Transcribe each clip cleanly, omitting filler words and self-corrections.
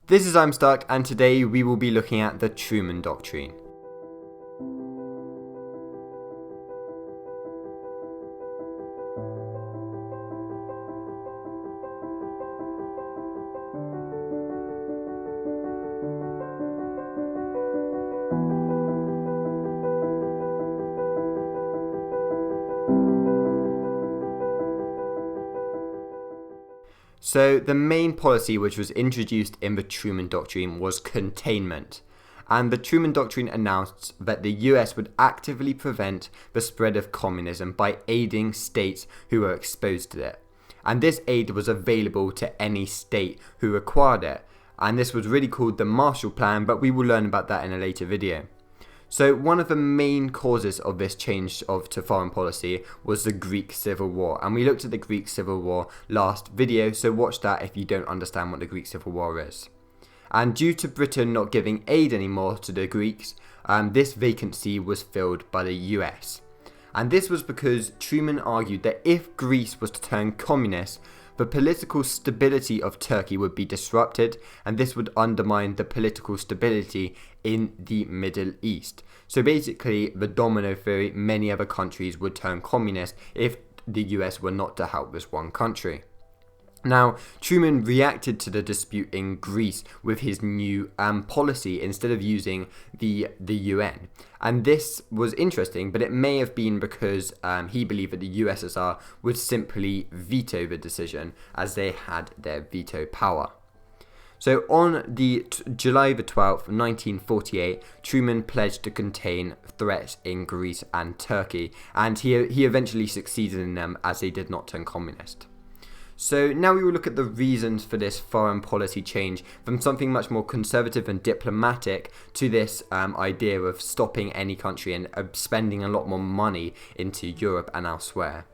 This is I'm Stuck, and today we will be looking at the Truman Doctrine. So the main policy which was introduced in the Truman Doctrine was containment, and the Truman Doctrine announced that the US would actively prevent the spread of communism by aiding states who were exposed to it, and this aid was available to any state who required it, and this was really called the Marshall Plan, but we will learn about that in a later video. So one of the main causes of this change to foreign policy was the Greek Civil War, and we looked at the Greek Civil War last video, so watch that if you don't understand what the Greek Civil War is. And due to Britain not giving aid anymore to the Greeks, this vacancy was filled by the US. And this was because Truman argued that if Greece was to turn communist, the political stability of Turkey would be disrupted, and this would undermine the political stability in the Middle East. So basically, the domino theory, many other countries would turn communist if the US were not to help this one country. Now, Truman reacted to the dispute in Greece with his new policy instead of using the UN. And this was interesting, but it may have been because he believed that the USSR would simply veto the decision as they had their veto power. So on July the 12th, 1948, Truman pledged to contain threats in Greece and Turkey, and he eventually succeeded in them as they did not turn communist. So now we will look at the reasons for this foreign policy change from something much more conservative and diplomatic to this idea of stopping any country and spending a lot more money into Europe and elsewhere.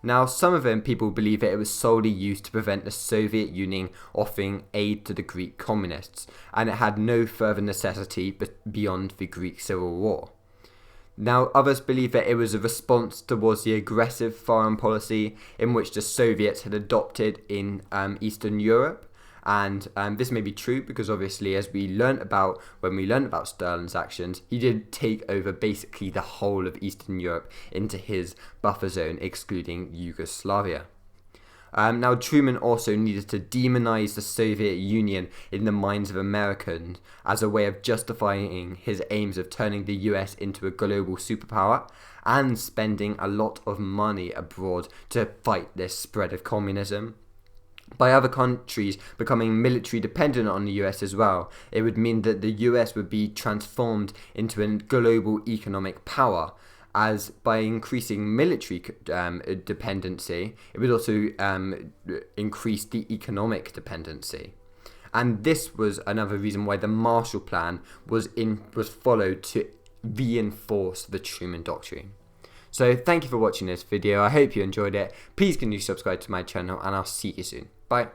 Now, some of them people believe that it was solely used to prevent the Soviet Union offering aid to the Greek communists, and it had no further necessity beyond the Greek Civil War. Now, others believe that it was a response towards the aggressive foreign policy in which the Soviets had adopted in Eastern Europe, and this may be true because obviously, as we learned about when we learned about Stalin's actions, he did take over basically the whole of Eastern Europe into his buffer zone, excluding Yugoslavia. Now, Truman also needed to demonize the Soviet Union in the minds of Americans as a way of justifying his aims of turning the US into a global superpower and spending a lot of money abroad to fight this spread of communism. By other countries becoming military dependent on the US as well, it would mean that the US would be transformed into a global economic power, as by increasing military dependency, it would also increase the economic dependency. And this was another reason why the Marshall Plan was followed to reinforce the Truman Doctrine. So thank you for watching this video. I hope you enjoyed it. Please can you subscribe to my channel, and I'll see you soon. Bye.